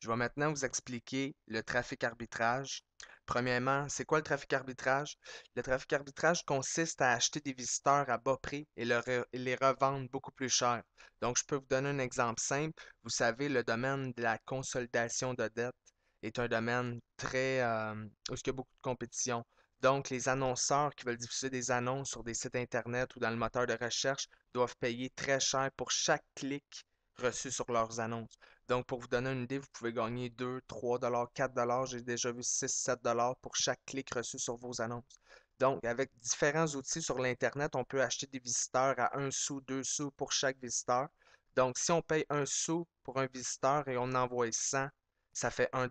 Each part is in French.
Je vais maintenant vous expliquer le trafic arbitrage. Premièrement, c'est quoi le trafic arbitrage? Le trafic arbitrage consiste à acheter des visiteurs à bas prix et et les revendre beaucoup plus cher. Donc, je peux vous donner un exemple simple. Vous savez, le domaine de la consolidation de dette est un domaine où il y a beaucoup de compétition. Donc, les annonceurs qui veulent diffuser des annonces sur des sites Internet ou dans le moteur de recherche doivent payer très cher pour chaque clic reçu sur leurs annonces. Donc, pour vous donner une idée, vous pouvez gagner 2, 3 4 J'ai déjà vu 6, 7 pour chaque clic reçu sur vos annonces. Donc, avec différents outils sur l'Internet, on peut acheter des visiteurs à 1 sou, 2 sous pour chaque visiteur. Donc, si on paye 1 sou pour un visiteur et on envoie 100, ça fait 1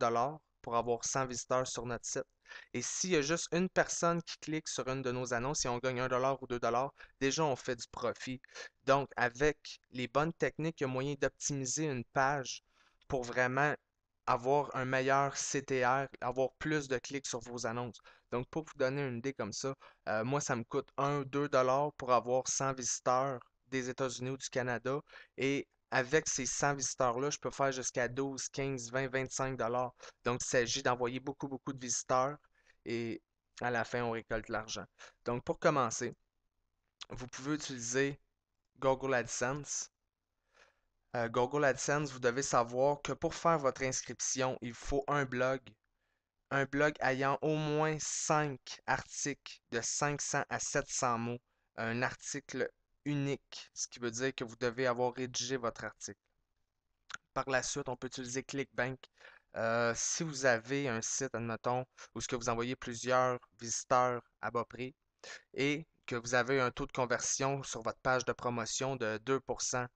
pour avoir 100 visiteurs sur notre site. Et s'il y a juste une personne qui clique sur une de nos annonces et on gagne 1 ou 2 déjà on fait du profit. Donc, avec les bonnes techniques, il y a moyen d'optimiser une page pour vraiment avoir un meilleur CTR, avoir plus de clics sur vos annonces. Donc, pour vous donner une idée comme ça, moi, ça me coûte 1 ou 2 pour avoir 100 visiteurs des États-Unis ou du Canada. Et avec ces 100 visiteurs-là, je peux faire jusqu'à 12, 15, 20, 25 Donc, il s'agit d'envoyer beaucoup, beaucoup de visiteurs et à la fin, on récolte l'argent. Donc, pour commencer, vous pouvez utiliser Google AdSense. Google AdSense, vous devez savoir que pour faire votre inscription, il faut un blog ayant au moins 5 articles de 500 à 700 mots, un article unique, ce qui veut dire que vous devez avoir rédigé votre article. Par la suite, on peut utiliser ClickBank. Si vous avez un site, admettons, où ce que vous envoyez plusieurs visiteurs à bas prix et que vous avez un taux de conversion sur votre page de promotion de 2%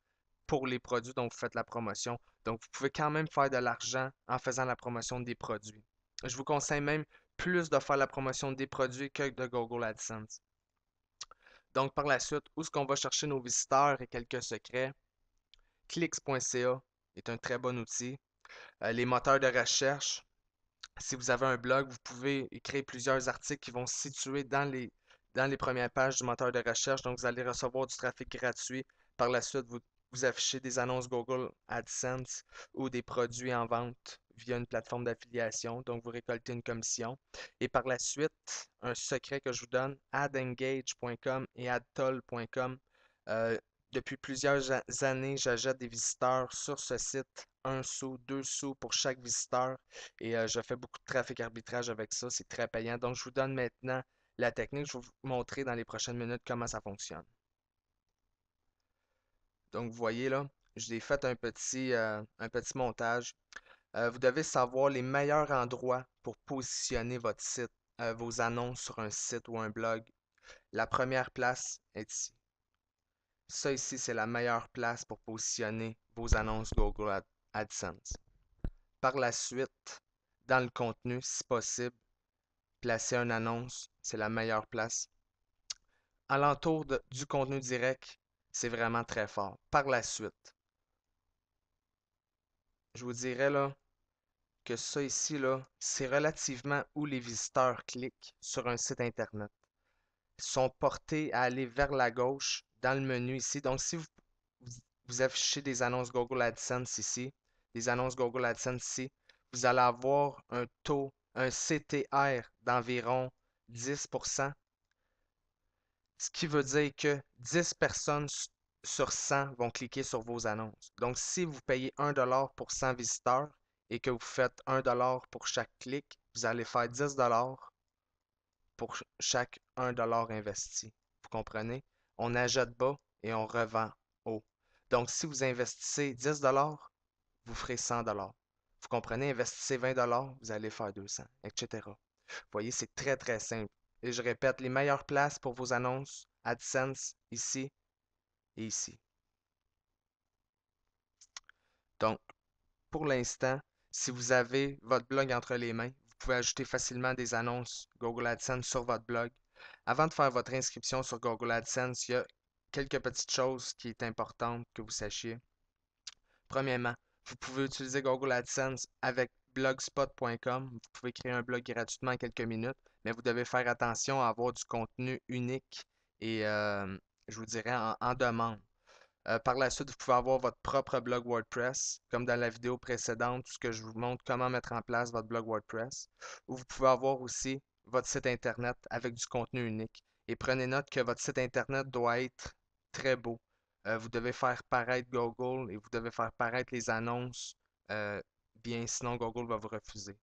pour les produits dont vous faites la promotion. Donc, vous pouvez quand même faire de l'argent en faisant la promotion des produits. Je vous conseille même plus de faire la promotion des produits que de Google AdSense. Donc, par la suite, où est-ce qu'on va chercher nos visiteurs et quelques secrets? Clicks.ca est un très bon outil. Les moteurs de recherche, si vous avez un blog, vous pouvez écrire plusieurs articles qui vont se situer dans les premières pages du moteur de recherche. Donc, vous allez recevoir du trafic gratuit. Par la suite, vous affichez des annonces Google AdSense ou des produits en vente via une plateforme d'affiliation. Donc, vous récoltez une commission. Et par la suite, un secret que je vous donne, adengage.com et adtol.com. Euh, Depuis plusieurs années, j'achète des visiteurs sur ce site, 1 sou, 2 sous pour chaque visiteur. Et je fais beaucoup de trafic arbitrage avec ça. C'est très payant. Donc, je vous donne maintenant la technique. Je vais vous montrer dans les prochaines minutes comment ça fonctionne. Donc, vous voyez là, j'ai fait un petit montage. Vous devez savoir les meilleurs endroits pour positionner votre site, vos annonces sur un site ou un blog. La première place est ici. Ça ici, c'est la meilleure place pour positionner vos annonces Google AdSense. Par la suite, dans le contenu, si possible, placer une annonce, c'est la meilleure place. Alentour du contenu direct, c'est vraiment très fort. Par la suite, je vous dirais là que ça ici là, c'est relativement où les visiteurs cliquent sur un site internet. Ils sont portés à aller vers la gauche dans le menu ici. Donc si vous affichez des annonces Google AdSense ici, des annonces Google AdSense ici, vous allez avoir un taux, un CTR d'environ 10%. Ce qui veut dire que 10 personnes sur 100 vont cliquer sur vos annonces. Donc, si vous payez 1 pour 100 visiteurs et que vous faites 1 pour chaque clic, vous allez faire 10 pour chaque 1 investi. Vous comprenez? On achète bas et on revend haut. Donc, si vous investissez 10 vous ferez 100 Vous comprenez? Investissez 20 vous allez faire 200, etc. Vous voyez, c'est très, très simple. Et je répète, les meilleures places pour vos annonces, AdSense, ici et ici. Donc, pour l'instant, si vous avez votre blog entre les mains, vous pouvez ajouter facilement des annonces Google AdSense sur votre blog. Avant de faire votre inscription sur Google AdSense, il y a quelques petites choses qui est importantes que vous sachiez. Premièrement, vous pouvez utiliser Google AdSense avec blogspot.com. Vous pouvez créer un blog gratuitement en quelques minutes, mais vous devez faire attention à avoir du contenu unique et je vous dirais en demande. Par la suite, vous pouvez avoir votre propre blog WordPress, comme dans la vidéo précédente, où ce que je vous montre comment mettre en place votre blog WordPress. Ou vous pouvez avoir aussi votre site Internet avec du contenu unique. Et prenez note que votre site Internet doit être très beau. Vous devez faire paraître Google et vous devez faire paraître les annonces bien, sinon Google va vous refuser.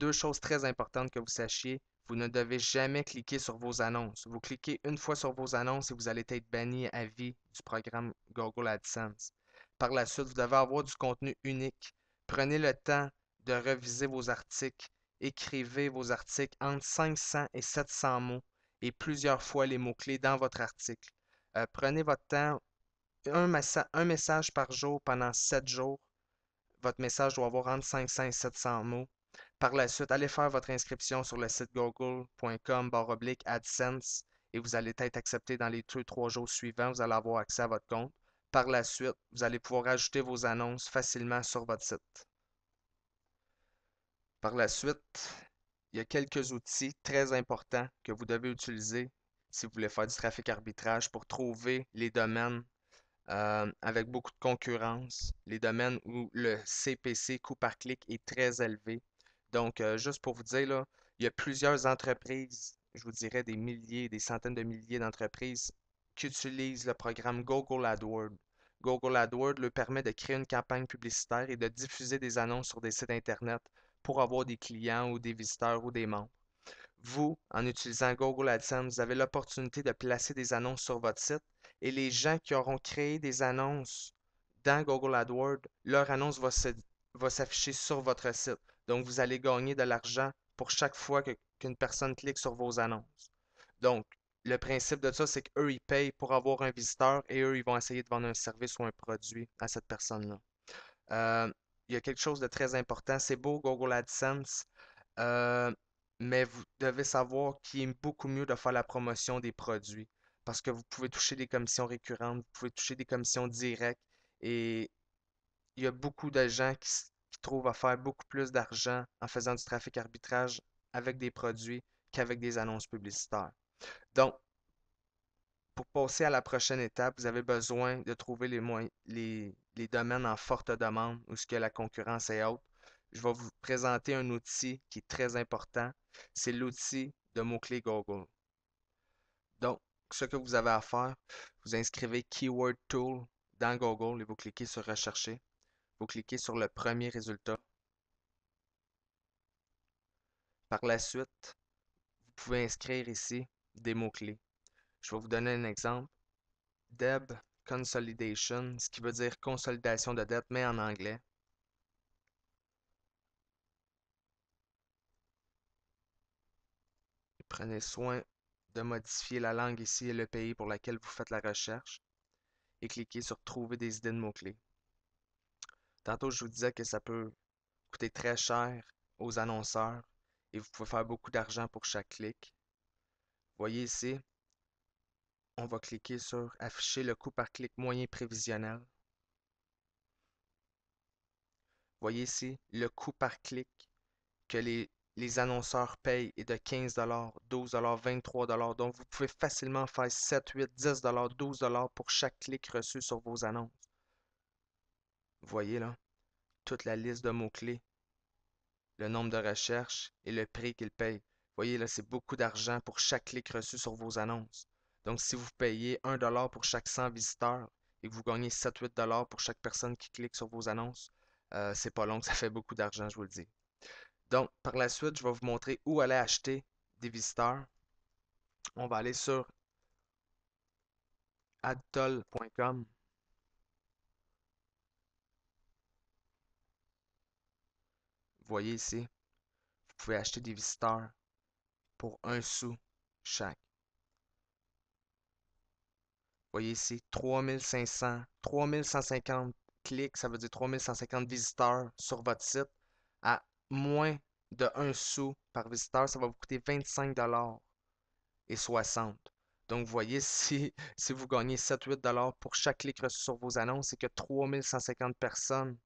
Deux choses très importantes que vous sachiez. Vous ne devez jamais cliquer sur vos annonces. Vous cliquez une fois sur vos annonces et vous allez être banni à vie du programme Google AdSense. Par la suite, vous devez avoir du contenu unique. Prenez le temps de reviser vos articles. Écrivez vos articles entre 500 et 700 mots et plusieurs fois les mots-clés dans votre article. Prenez votre temps, un message par jour pendant 7 jours. Votre message doit avoir entre 500 et 700 mots. Par la suite, allez faire votre inscription sur le site google.com/AdSense et vous allez être accepté dans les 2-3 jours suivants. Vous allez avoir accès à votre compte. Par la suite, vous allez pouvoir ajouter vos annonces facilement sur votre site. Par la suite, il y a quelques outils très importants que vous devez utiliser si vous voulez faire du trafic arbitrage pour trouver les domaines avec beaucoup de concurrence, les domaines où le CPC, coût par clic, est très élevé. Donc, juste pour vous dire, là, il y a plusieurs entreprises, je vous dirais des milliers, des centaines de milliers d'entreprises qui utilisent le programme Google AdWords. Google AdWords leur permet de créer une campagne publicitaire et de diffuser des annonces sur des sites Internet pour avoir des clients ou des visiteurs ou des membres. Vous, en utilisant Google AdSense, vous avez l'opportunité de placer des annonces sur votre site et les gens qui auront créé des annonces dans Google AdWords, leur annonce va s'afficher sur votre site. Donc, vous allez gagner de l'argent pour chaque fois qu'une personne clique sur vos annonces. Donc, le principe de ça, c'est qu'eux, ils payent pour avoir un visiteur et eux, ils vont essayer de vendre un service ou un produit à cette personne-là. Euh, il y a quelque chose de très important. C'est beau, Google AdSense, euh, mais vous devez savoir qu'il est beaucoup mieux de faire la promotion des produits parce que vous pouvez toucher des commissions récurrentes, vous pouvez toucher des commissions directes et il y a beaucoup de gens qui trouvent à faire beaucoup plus d'argent en faisant du trafic arbitrage avec des produits qu'avec des annonces publicitaires. Donc, pour passer à la prochaine étape, vous avez besoin de trouver les domaines en forte demande où ce que la concurrence est haute. Je vais vous présenter un outil qui est très important. C'est l'outil de mots-clés Google. Donc, ce que vous avez à faire, vous inscrivez Keyword Tool dans Google et vous cliquez sur Rechercher. Vous cliquez sur le premier résultat. Par la suite, vous pouvez inscrire ici des mots-clés. Je vais vous donner un exemple. Deb Consolidation, ce qui veut dire consolidation de dette, mais en anglais. Prenez soin de modifier la langue ici et le pays pour lequel vous faites la recherche et cliquez sur Trouver des idées de mots-clés. Tantôt, je vous disais que ça peut coûter très cher aux annonceurs et vous pouvez faire beaucoup d'argent pour chaque clic. Voyez ici, on va cliquer sur Afficher le coût par clic moyen prévisionnel. Voyez ici, le coût par clic que les annonceurs payent est de 15 $, 12 $, 23 $. Donc, vous pouvez facilement faire 7, 8, 10 $, 12 $ pour chaque clic reçu sur vos annonces. Vous voyez là, toute la liste de mots-clés, le nombre de recherches et le prix qu'ils payent. Vous voyez là, c'est beaucoup d'argent pour chaque clic reçu sur vos annonces. Donc, si vous payez 1 $ pour chaque 100 visiteurs et que vous gagnez 7-8 $ pour chaque personne qui clique sur vos annonces, c'est pas long, ça fait beaucoup d'argent, je vous le dis. Donc, par la suite, je vais vous montrer où aller acheter des visiteurs. On va aller sur adtol.com. Vous voyez ici, vous pouvez acheter des visiteurs pour 1 sou chaque. Vous voyez ici, 3500, 3150 clics, ça veut dire 3150 visiteurs sur votre site. À moins de 1 sou par visiteur, ça va vous coûter 25 $ et 60. Donc, vous voyez, si vous gagnez 7-8 $ pour chaque clic reçu sur vos annonces et que 3150 personnes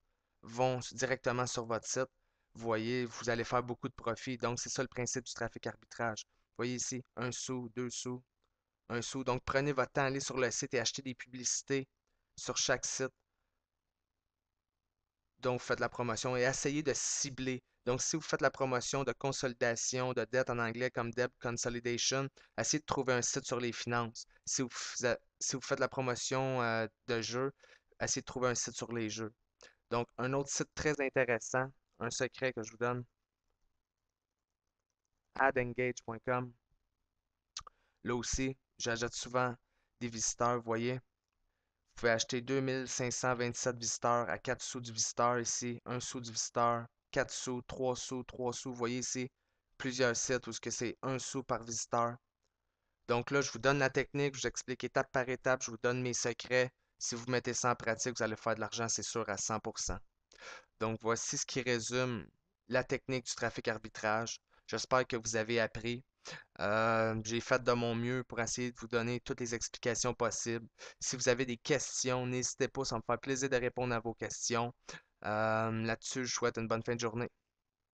vont directement sur votre site, vous voyez, vous allez faire beaucoup de profit. Donc, c'est ça le principe du trafic arbitrage. Vous voyez ici, 1 sou, 2 sous, 1 sou. Donc, prenez votre temps, allez sur le site et achetez des publicités sur chaque site dont vous faites la promotion et essayez de cibler. Donc, si vous faites la promotion de consolidation, de dette en anglais comme debt consolidation, essayez de trouver un site sur les finances. Si vous faites la promotion de jeux, essayez de trouver un site sur les jeux. Donc, un autre site très intéressant, un secret que je vous donne, adengage.com. Là aussi, j'achète souvent des visiteurs, vous voyez. Vous pouvez acheter 2527 visiteurs à 4 sous du visiteur ici, 1 sou du visiteur, 4 sous, 3 sous, 3 sous. Vous voyez ici plusieurs sites où c'est 1 sou par visiteur. Donc là, je vous donne la technique, je vous explique étape par étape, je vous donne mes secrets. Si vous mettez ça en pratique, vous allez faire de l'argent, c'est sûr, à 100%. Donc voici ce qui résume la technique du trafic arbitrage. J'espère que vous avez appris. J'ai fait de mon mieux pour essayer de vous donner toutes les explications possibles. Si vous avez des questions, n'hésitez pas, ça me fait plaisir de répondre à vos questions. Là-dessus, je vous souhaite une bonne fin de journée.